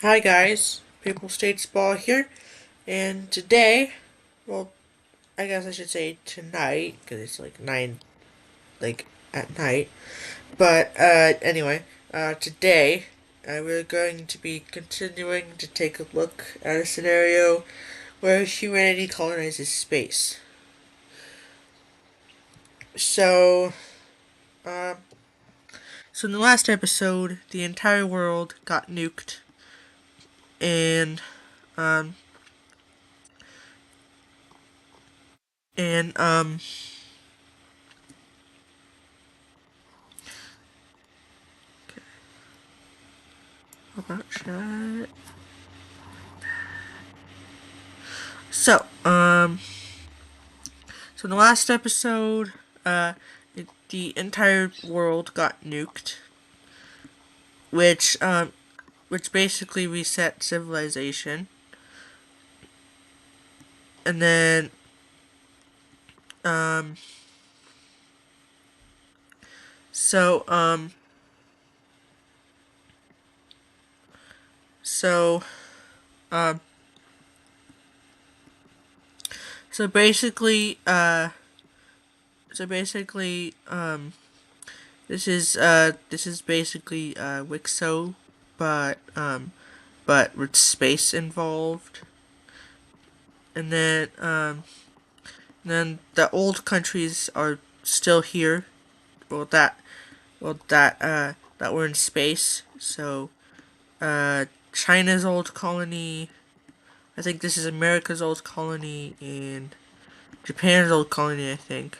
Hi guys, People States Ball here, and today, well, I guess I should say tonight, because it's like 9, like, at night, but, anyway, today, we're going to be continuing to take a look at a scenario where humanity colonizes space. So, um, so in the last episode, the entire world got nuked, and, um, and, um, how about chat? So in the last episode, uh, the entire world got nuked, which which basically reset civilization, and then um, so um, so um, so basically so basically this is basically Wixo, but with space involved, and then the old countries are still here. Well, that were in space. So China's old colony. I think this is America's old colony and Japan's old colony. I think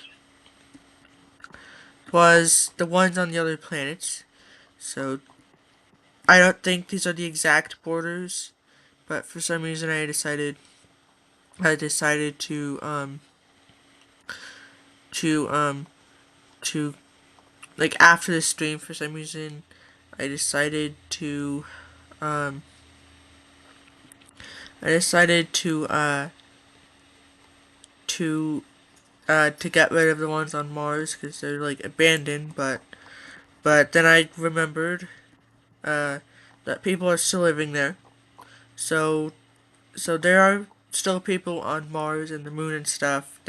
was the ones on the other planets. So I don't think these are the exact borders, but for some reason I decided to to like after the stream for some reason I decided to um I decided to to get rid of the ones on Mars because they're like abandoned. But then I remembered uh, that people are still living there. So there are still people on Mars and the Moon and stuff.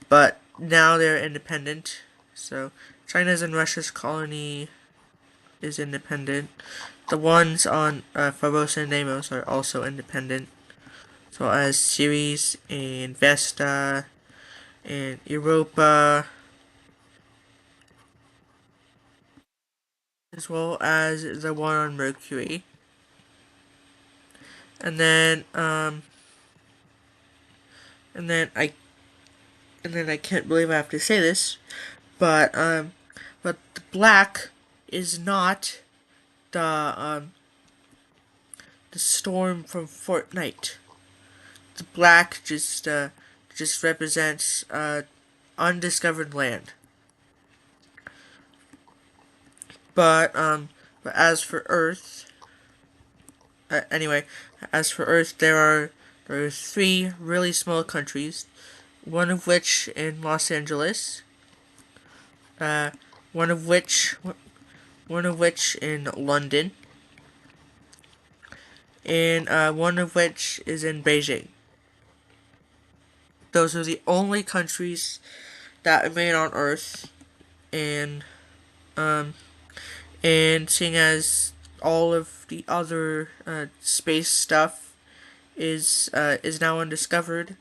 But now they're independent. So China's and Russia's colony is independent. The ones on Phobos and Deimos are also independent. So as Ceres and Vesta and Europa, as well as the one on Mercury. And then and then I can't believe I have to say this, but the black is not the storm from Fortnite. The black just represents undiscovered land. But but as for Earth, anyway, as for Earth, there are three really small countries, one of which in Los Angeles, uh, one of which one of which in London, and one of which is in Beijing. Those are the only countries that remain on Earth, and um, seeing as all of the other space stuff is now undiscovered,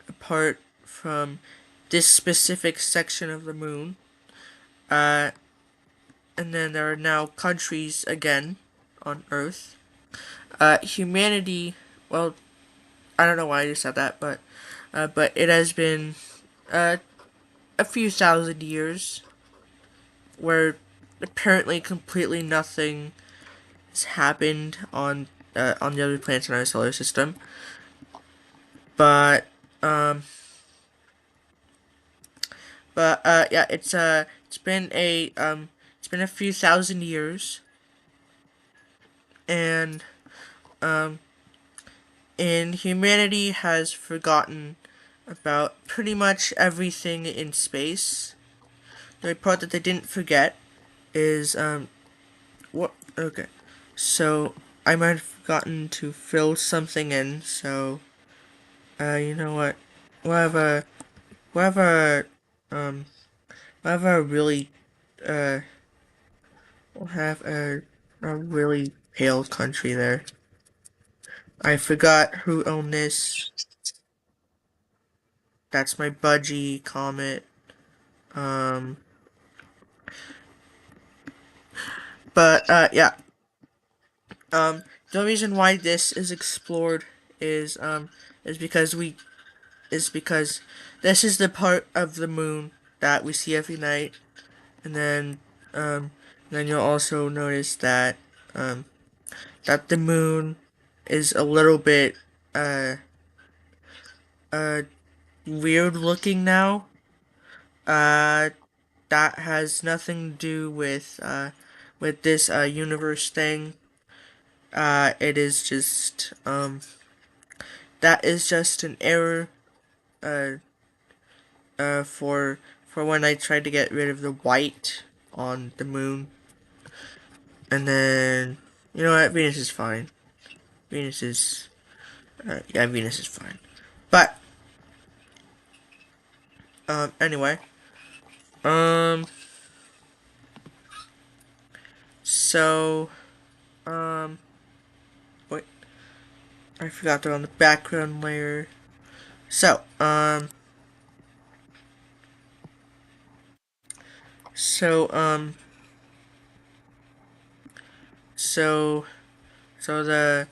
apart from this specific section of the moon, uh, and then there are now countries again on Earth. Humanity, well, I don't know why I just said that, but it has been uh, a few thousand years where apparently completely nothing has happened on the other planets in our solar system. But um, yeah, it's been a few thousand years, and um, and humanity has forgotten about pretty much everything in space. The part that they didn't forget is what? Okay, so I might have forgotten to fill something in, so you know what? We'll have a we'll have a um we'll have a really uh we'll have a really pale country there. I forgot who owned this. That's my budgie comet. Um, but yeah. The reason why this is explored is is because we is because this is the part of the moon that we see every night, and then you'll also notice that um that the moon is a little bit uh uh weird looking now. Uh, that has nothing to do with this universe thing. It is just that is just an error uh for when I tried to get rid of the white on the moon. And then you know what, Venus is fine. Venus is yeah, Venus is fine. But anyway, um so um wait, I forgot they're on the background layer. So so um so so the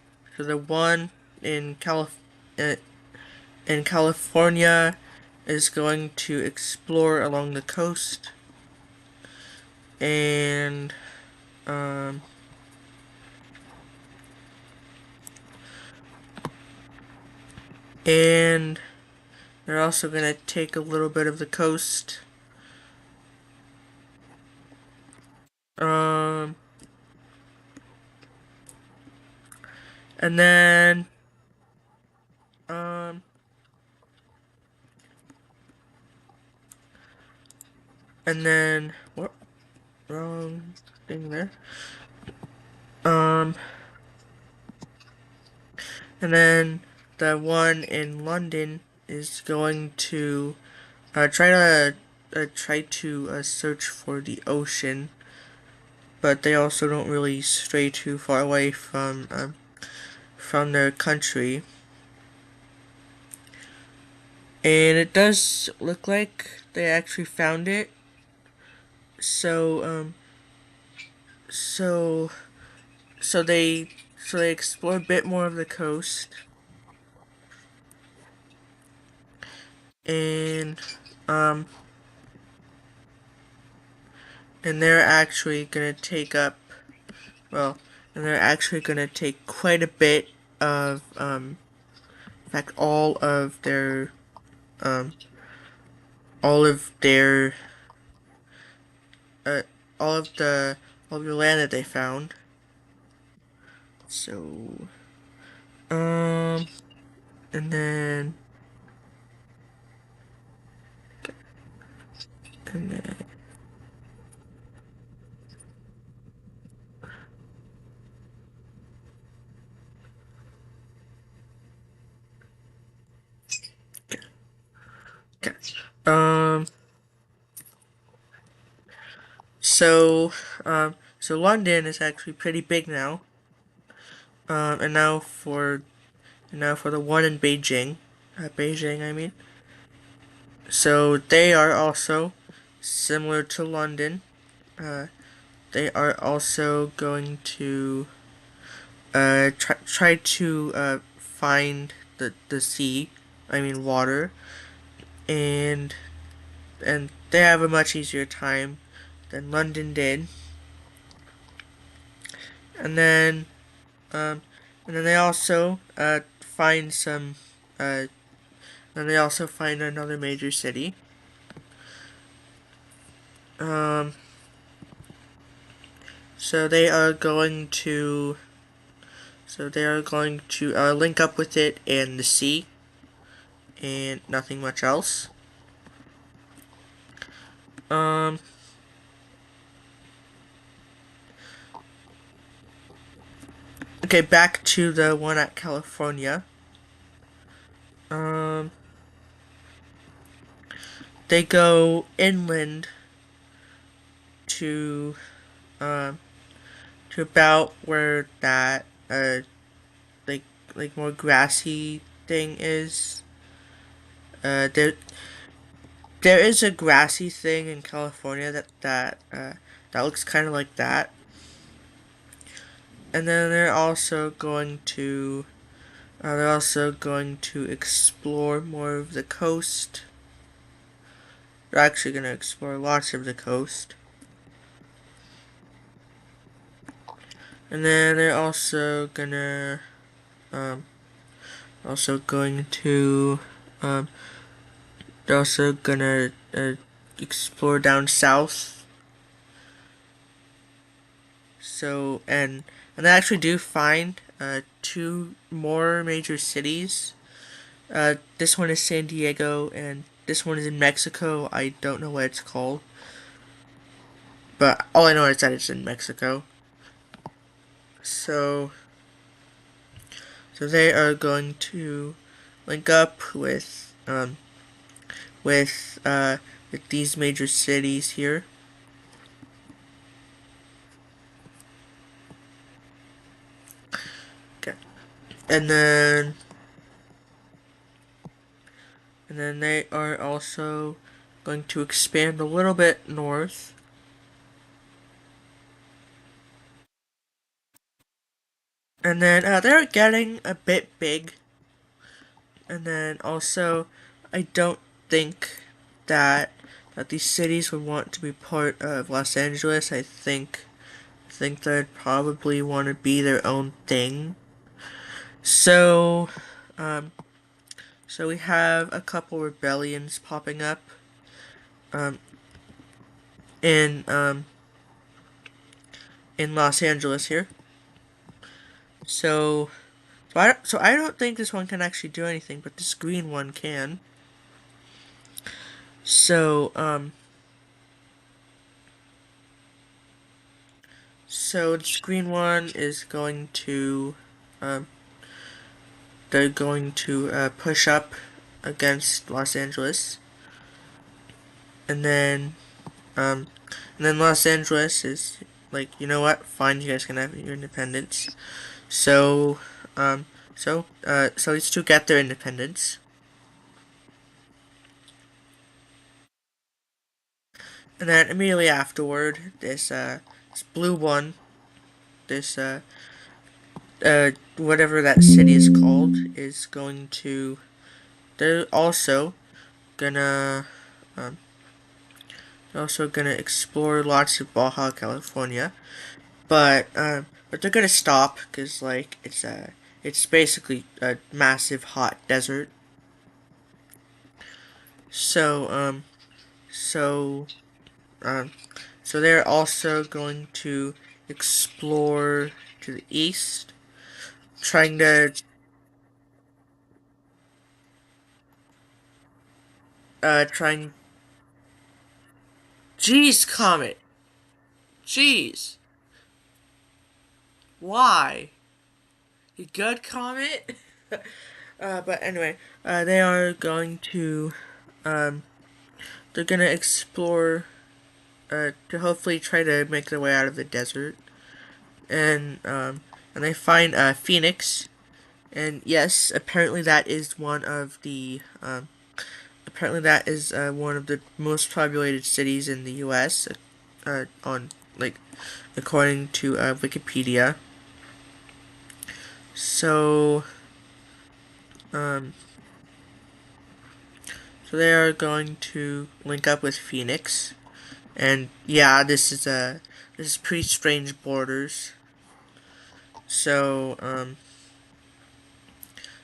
one in uh, in California is going to explore along the coast, and um and they're also gonna take a little bit of the coast. Um and then um what, wrong thing there. Um and then the one in London is going to try to search for the ocean, but they also don't really stray too far away from their country. And it does look like they actually found it. So so so they so they explore a bit more of the coast, and um and they're actually gonna take up well and they're actually gonna take quite a bit of in fact um all of their uh all of the all of the land that they found. So um and then and then okay. um so so London is actually pretty big now. And now for the one in Beijing, Beijing, I mean. So they are also similar to London. Uh, they are also going to try to find the sea, I mean water, and they have a much easier time than London did. And then um, and then they also find some and they also find another major city. Um, so they are going to link up with it in the sea and nothing much else. Um, Okay, back to the one at California. Um, they go inland to um to about where that like more grassy thing is. There is a grassy thing in California that looks kind of like that. And then they're also going to explore more of the coast. They're actually going to explore lots of the coast. And then um also going to um they're also gonna explore down south. So and they actually do find two more major cities. This one is San Diego, and this one is in Mexico. I don't know what it's called, but all I know is that it's in Mexico. So, so they are going to link up with with these major cities here. Okay, and then they are also going to expand a little bit north. And then they're getting a bit big. And then also, I don't think that these cities would want to be part of Los Angeles. I think they'd probably want to be their own thing. So, um, so we have a couple rebellions popping up um, in in Los Angeles here. So so I don't think this one can actually do anything, but this green one can. So so this green one is going to um, they're going to push up against Los Angeles, and then um, Los Angeles is like, you know what? Fine, you guys can have your independence. So so these two get their independence, and then immediately afterward, this blue one, this whatever that city is called, is going to. They're gonna um, also gonna explore lots of Baja California, but they're gonna stop because like it's basically a massive hot desert. So so um so they're also going to explore to the east, trying to trying. Jeez, Comet. Jeez, why? You good, Comet? But anyway, they are going to um they're gonna explore to hopefully try to make their way out of the desert, and they find Phoenix, and yes, apparently that is one of the most populated cities in the U.S. On like according to Wikipedia. So um, so they are going to link up with Phoenix, and yeah, this is pretty strange borders. So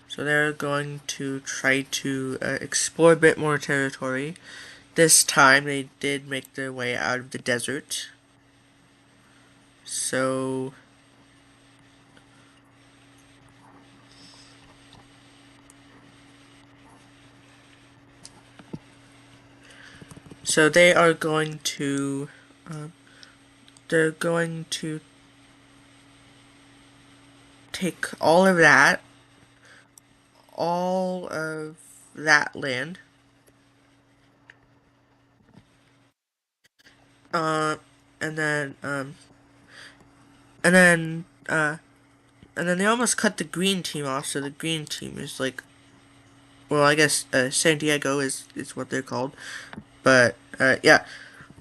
so they're going to try to explore a bit more territory. This time they did make their way out of the desert. So so they are going to uh, they're going to take all of that land, uh, and then and then and then they almost cut the green team off. So the green team is like, well, I guess San Diego is what they're called, but yeah.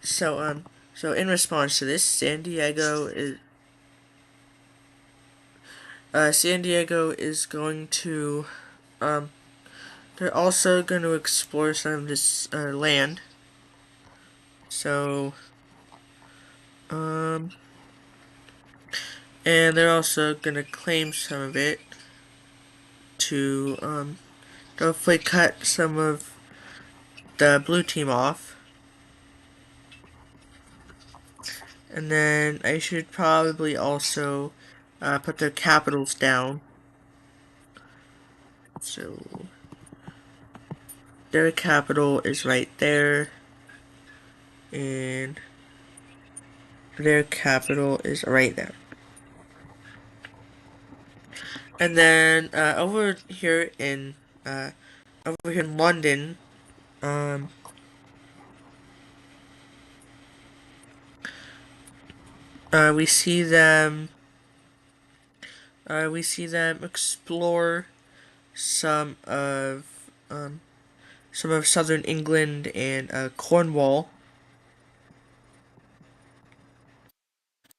So so in response to this, San Diego is going to um they're also going to explore some of this land. So um and they're also going to claim some of it to hopefully cut some of the blue team off. And then I should probably also put their capitals down. So their capital is right there, and their capital is right there. And then uh, over here in London, um, uh, we see them we see them explore some of um, some of southern England and Cornwall,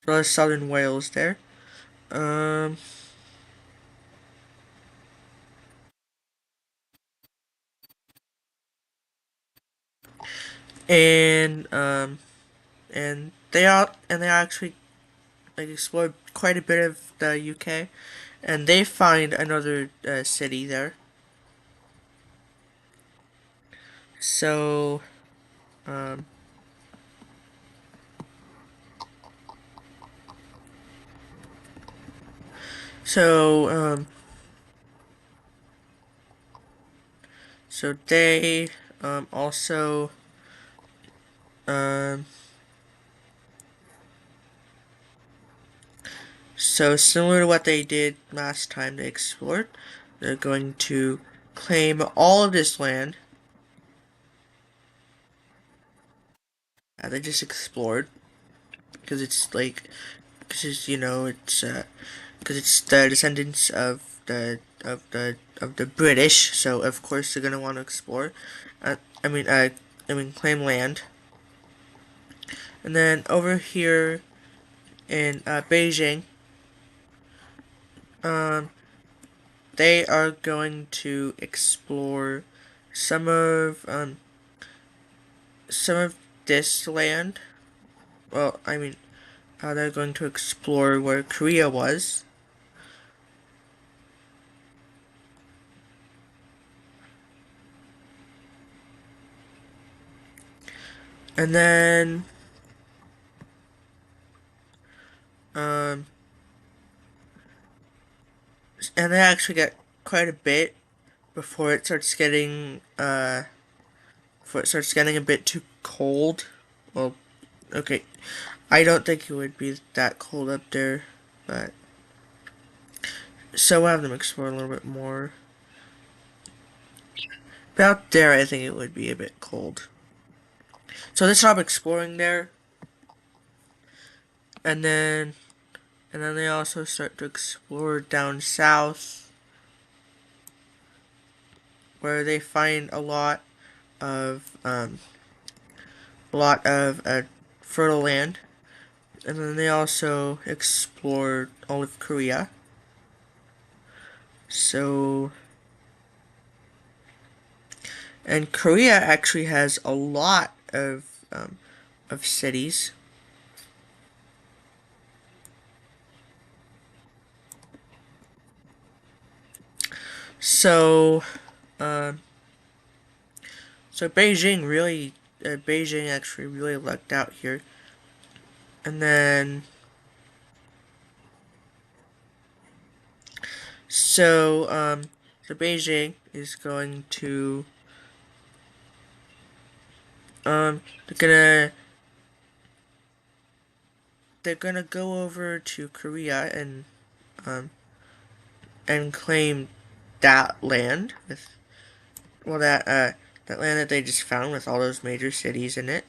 as well as southern Wales there. Um, and they actually like explored quite a bit of the UK, and they find another city there. So um, so so they also um, so similar to what they did last time they explored, they're going to claim all of this land that they just explored because it's like because it's because it's the descendants of the British, so of course they're gonna want to explore. Uh, I mean, uh, claim land, and then over here in Beijing, um, they are going to explore some of um, some of this land. Well, they're going to explore where Korea was, and then um, and they actually get quite a bit before it starts getting before it starts getting a bit too cold. Well, okay, I don't think it would be that cold up there, but so we'll have them explore a little bit more. About there, I think it would be a bit cold. So they stop exploring there, and then they also start to explore down south, where they find of a lot of fertile land, and then they also explored all of Korea. So, and Korea actually has a lot of cities. So, um, so Beijing actually really lucked out here. And then, so, so Beijing is going to, um, they're gonna, they're gonna go over to Korea and, um, and claim that land with well that land that they just found with all those major cities in it,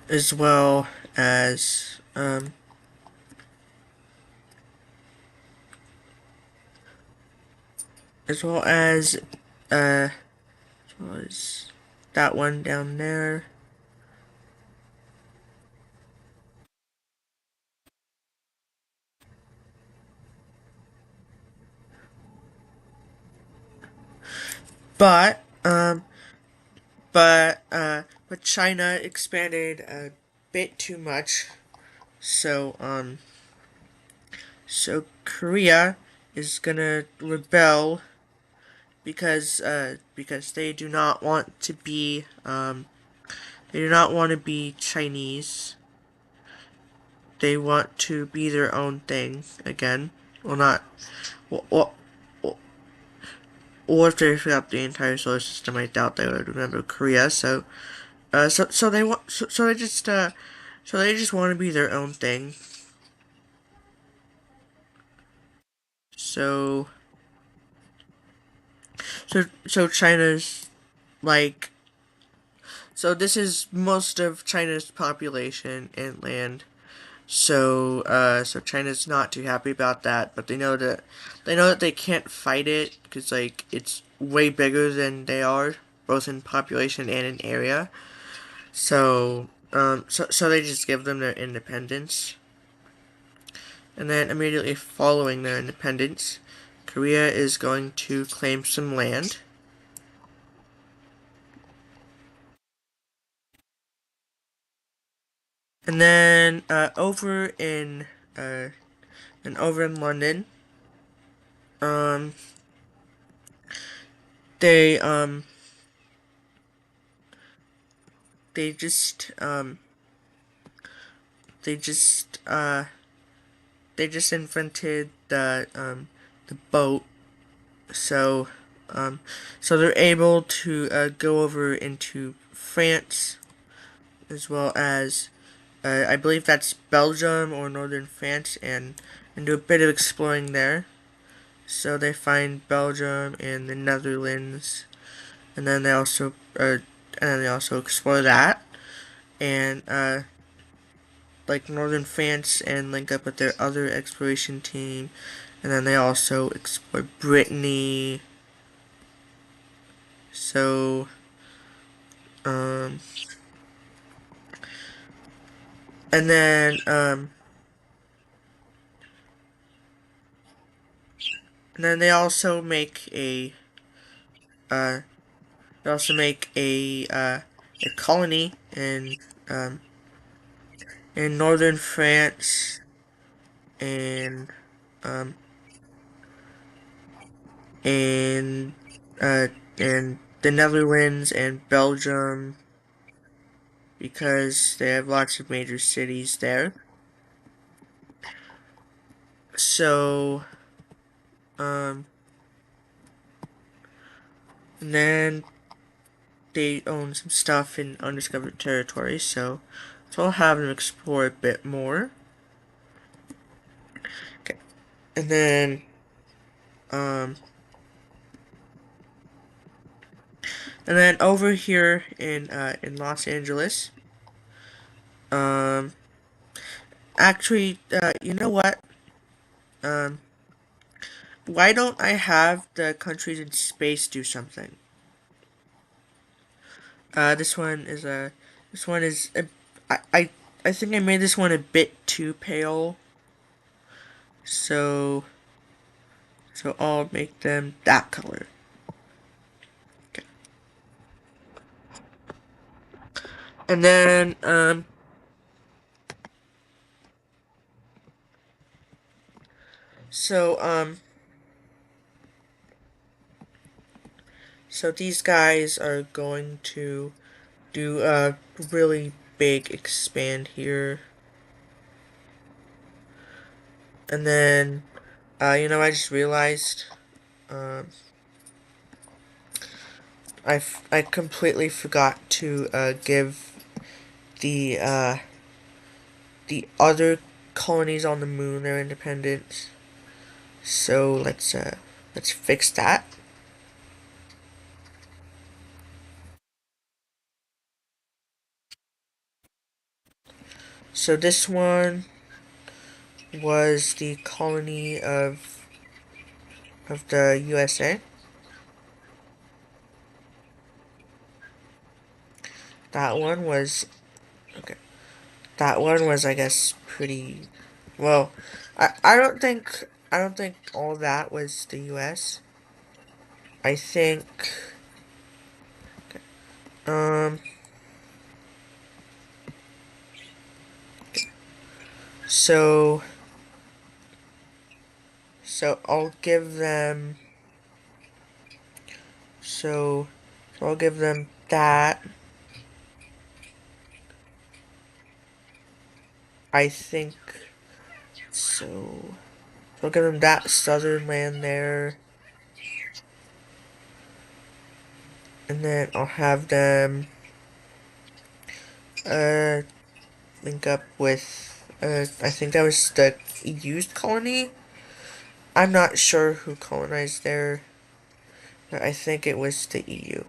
as well as as well as uh was that one down there. But but China expanded a bit too much. So so Korea is gonna rebel because they do not want to be Chinese. They want to be their own thing again. Well, not well, or if they forgot the entire solar system, I doubt they would remember Korea. So they want, so they just want to be their own thing. So, so China's like, so this is most of China's population and land. So China's not too happy about that, but they know that they can't fight it because like it's way bigger than they are, both in population and in area. So they just give them their independence, and then immediately following their independence, Korea is going to claim some land, and then uh, over in London, um, they um, they just they just they just invented the boat, so um, so they're able to go over into France as well as I believe that's Belgium or northern France, and do a bit of exploring there. So they find Belgium and the Netherlands, and then they also explore that, and like northern France, and link up with their other exploration team, and then they also explore Brittany. So um, and then uh, they also make a colony um, in northern France and um, and uh, and the Netherlands and Belgium because they have lots of major cities there. So um, and then they own some stuff in undiscovered territory. So I'll have them explore a bit more. Okay, and then um, over here in Los Angeles. Um, actually, you know what? Um, why don't I have the countries in space do something? This one is a, this one is a, I think I made this one a bit too pale, so I'll make them that color. Okay. And then so so these guys are going to do a really big expand here, and then I just realized um I completely forgot to give the uh, the other colonies on the moon their independence. So let's fix that. So this one was the colony of the USA. That one was okay. That one was, I guess, pretty well. I don't think all that was the U.S. I think um so so I'll give them so so I'll give them that. I think so. So I'll give them that southern land there, and then I'll have them uh link up with I think that was the used colony. I'm not sure who colonized there, but I think it was the EU.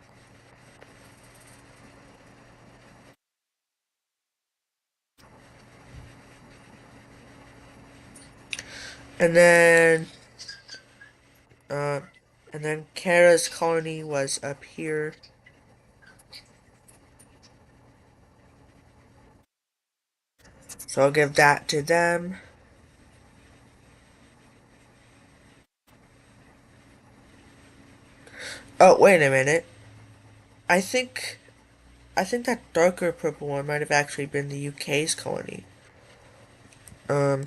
And then uh and then Canada's colony was up here. So I'll give that to them. Oh, wait a minute. I think I think that darker purple one might have actually been the UK's colony. Um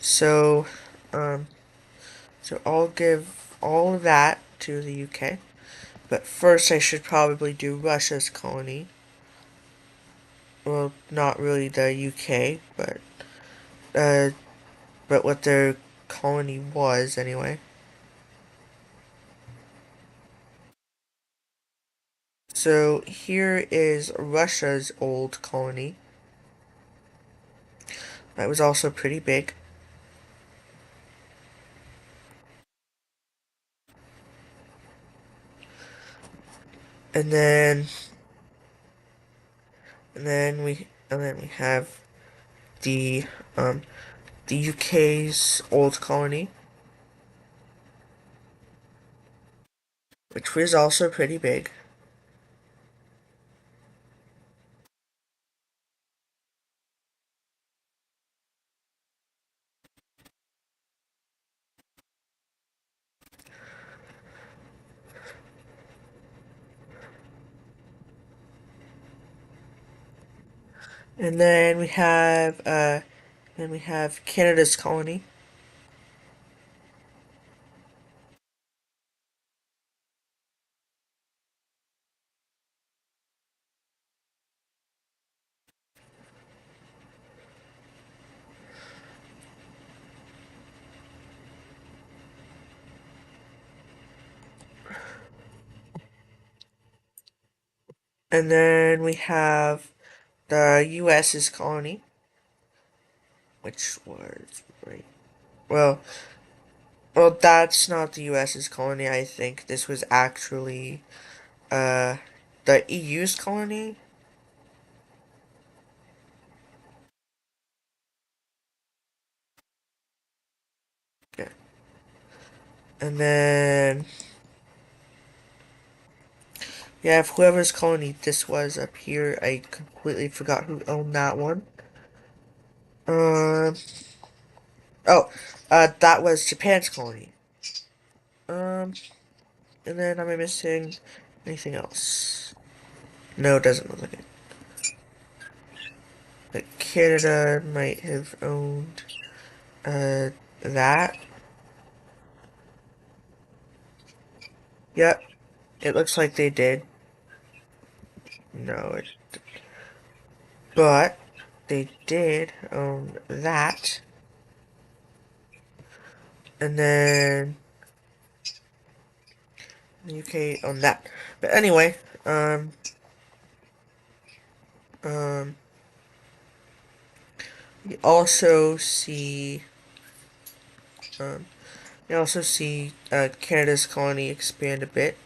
so um so I'll give all of that to the UK. But first I should probably do Russia's colony. Well, not really the UK, uh but what their colony was anyway. So here is Russia's old colony. That was also pretty big. And then and then we have the um the UK's old colony, which was also pretty big. And then we have Canada's colony. And then we have the US's colony, which was right. Well, well, that's not the US's colony. I think this was actually uh the EU's colony. Yeah. And then yeah, if whoever's colony this was up here, I completely forgot who owned that one. Um. Oh, that was Japan's colony. Um. And then am I missing anything else? No, it doesn't look like it. But Canada might have owned that. Yep, it looks like they did. No, it, but they did own that. And then UK on that. But anyway, um, um, we also see, um, Canada's colony expand a bit,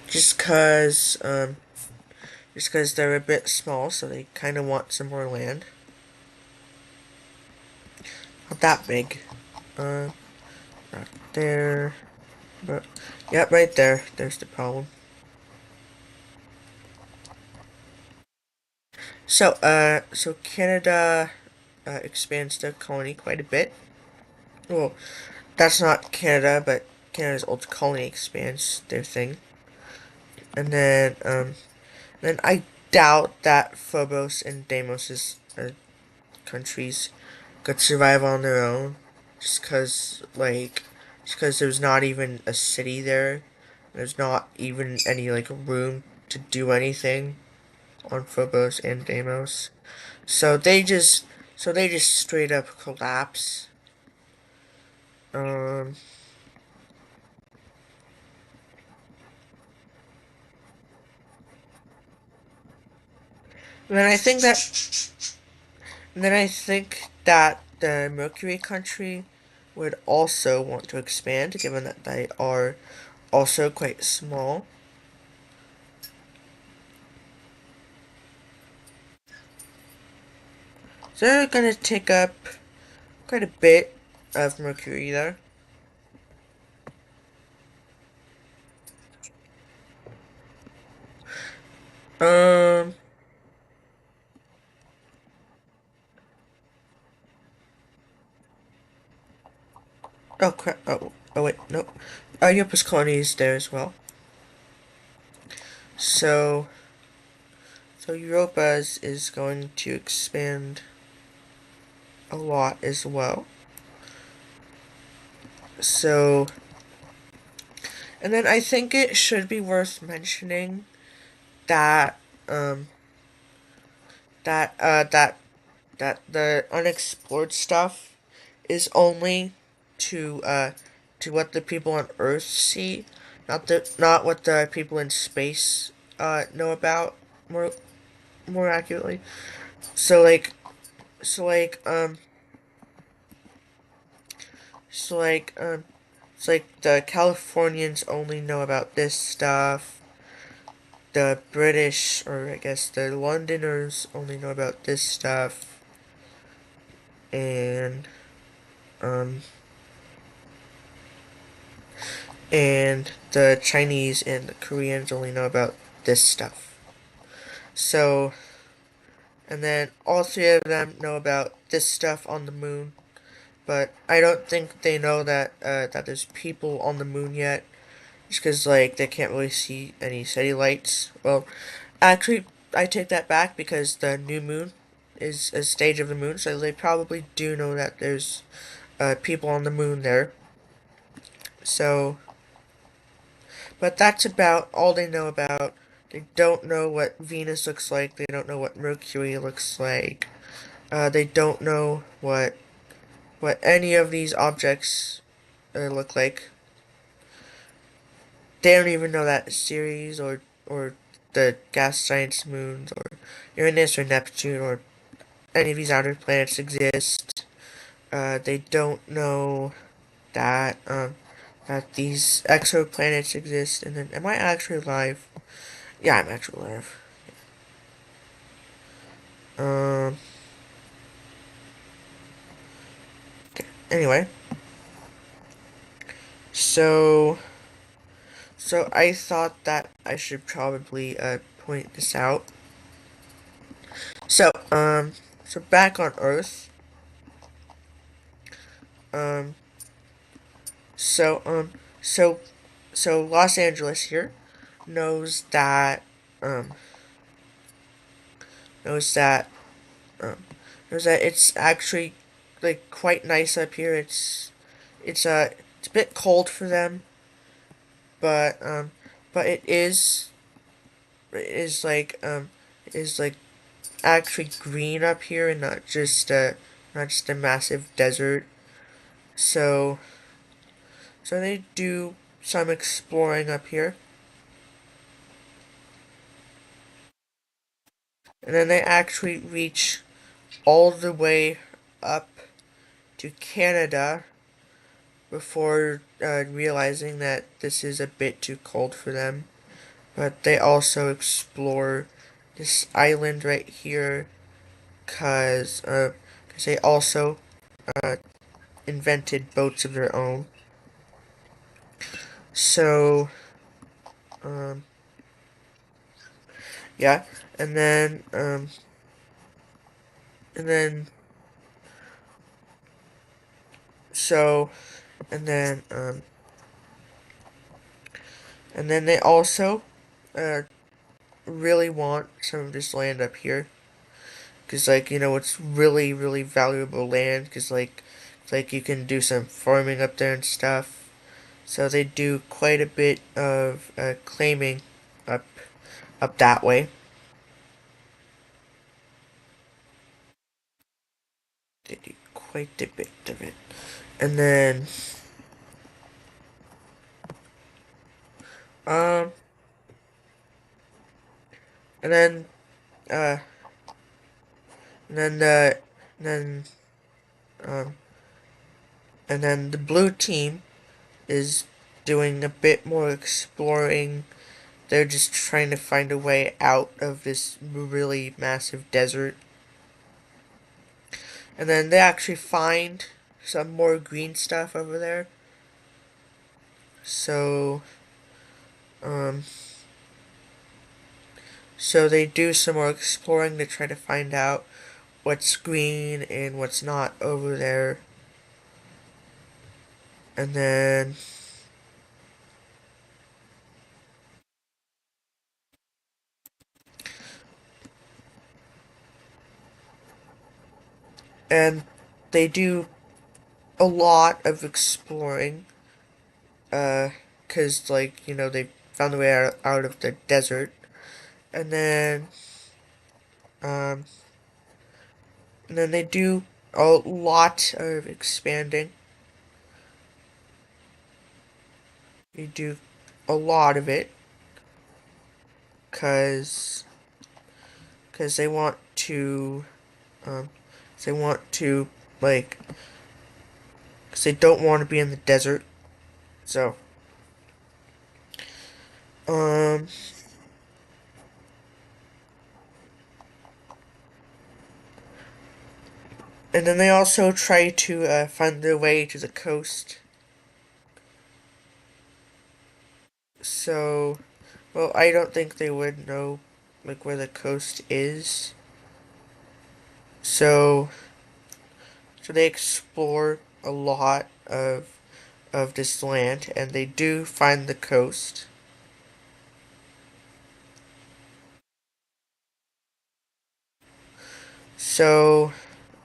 just cause, they're a bit small, so they kind of want some more land. Not that big. Uh, Not there, but yeah, right there. There's the problem. So Canada expands the colony quite a bit. Well, that's not Canada, but Canada's old colony expands their thing, and then I doubt that Phobos and Deimos' countries could survive on their own, just cause there's not even a city there. There's not even any like room to do anything on Phobos and Deimos. So they just straight up collapse. Um, and then I think that the Mercury country would also want to expand, given that they are also quite small. So they're gonna take up quite a bit of Mercury there. Um. Oh crap. Oh wait. No. Europa's colony is there as well. So Europa's is going to expand a lot as well. So and then I think it should be worth mentioning that um that uh that that the unexplored stuff is only to what the people on Earth see, not what the people in space know about more more accurately. So like so like so like it's like the Californians only know about this stuff. The British, or I guess the Londoners, only know about this stuff, and um, the Chinese and the Koreans only know about this stuff. So, and then all three of them know about this stuff on the moon, but I don't think they know that there's people on the moon yet, just because like they can't really see any satellites. Well, actually, I take that back because the new moon is a stage of the moon, so they probably do know that there's people on the moon there. So, but that's about all they know about. They don't know what Venus looks like. They don't know what Mercury looks like. They don't know what any of these objects look like. They don't even know that Ceres or the gas giants moons or Uranus or Neptune or any of these outer planets exist. They don't know that that these exoplanets exist. And then, am I actually alive? Yeah, I'm actually alive. Um. Anyway, so I thought that I should probably point this out. So back on Earth. Um. So so Los Angeles here knows that um knows that um knows that it's actually like quite nice up here. It's a bit cold for them, but it is like actually green up here and not just a massive desert. So so they do some exploring up here. And then they actually reach all the way up to Canada before realizing that this is a bit too cold for them. But they also explore this island right here cause they also uh, invented boats of their own. So um, yeah, and then um, and then so and then and then they also uh, really want some of this land up here because it's really valuable land because like you can do some farming up there and stuff. So they do quite a bit of claiming up up that way. They do quite a bit of it, and then um and then uh and then the and then um and then the blue team is doing a bit more exploring. They're just trying to find a way out of this really massive desert. And then they actually find some more green stuff over there. So, um, so they do some more exploring to try to find out what's green and what's not over there. And then, and they do a lot of exploring, cause they found a way out of the desert. And then, um, and then they do a lot of expanding. You do a lot of it because because they want to um they want to like because they don't want to be in the desert. So um and then they also try to find their way to the coast. So well, I don't think they would know like where the coast is. So so they explore a lot of this land and they do find the coast. So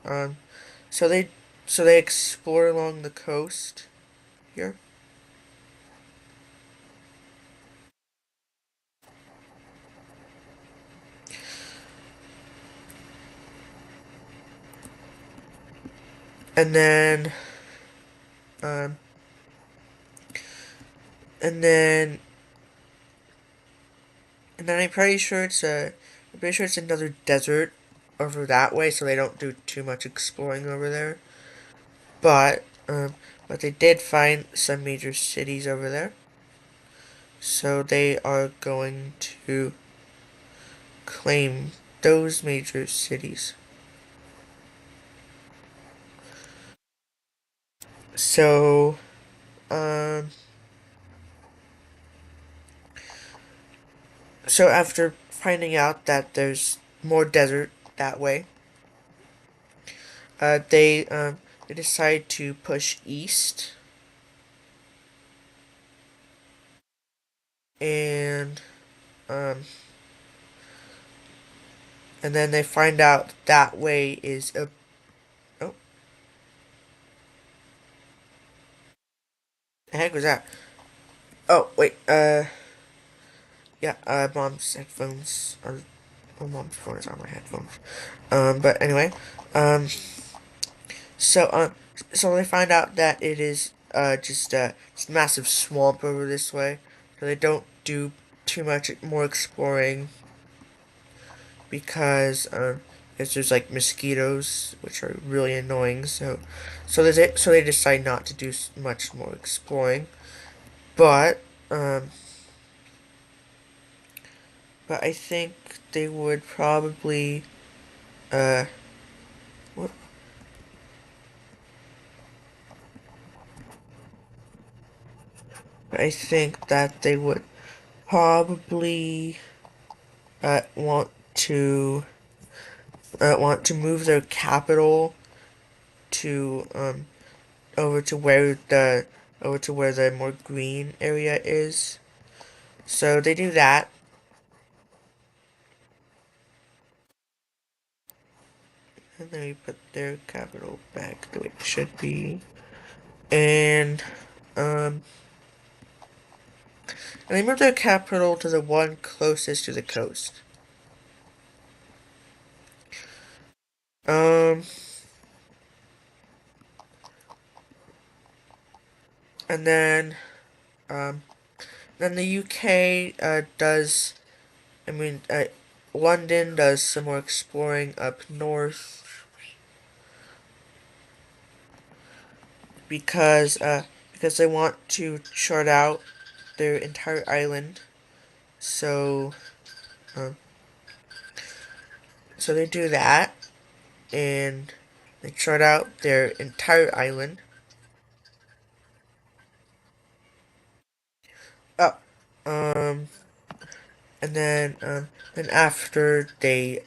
um so they so they explore along the coast here. And then um and then and then I'm pretty sure it's another desert over that way, so they don't do too much exploring over there. But but they did find some major cities over there. So they are going to claim those major cities. So um so after finding out that there's more desert that way, uh, they um, they decide to push east, and um, and then they find out that way is a oh, the heck was that? Oh wait, yeah, mom's headphones are My mom's phone is on my headphones. But anyway, um, so so they find out that it is just it's a massive swamp over this way, so they don't do too much more exploring because there's like mosquitoes which are really annoying. So they decide not to do much more exploring, but um, but I think they would probably uh. What I think that they would probably want to move their capital to over to where the more green area is. So they do that, and then we put their capital back the way it should be, and um and they move their capital to the one closest to the coast. Um, and um then the UK does I mean, London does some more exploring up north because uh, because they want to chart out their entire island. So um, so they do that and they chart out their entire island. Oh, um, and then after they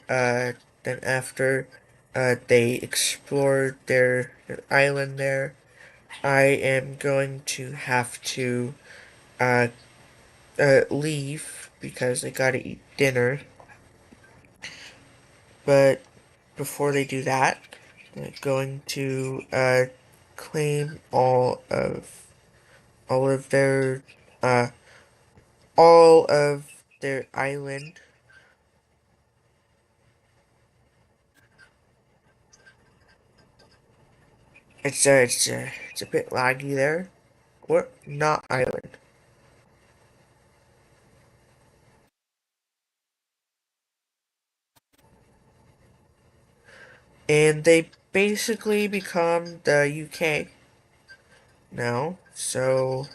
explore their island there, I am going to have to uh leave because I gotta eat dinner. But before they do that, they're going to claim all of their uh all of their island. It's a bit laggy there. What? Not island. And they basically become the UK now. So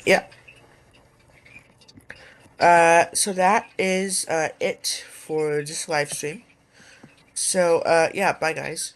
yeah. So that is it for this live stream. So yeah, bye guys.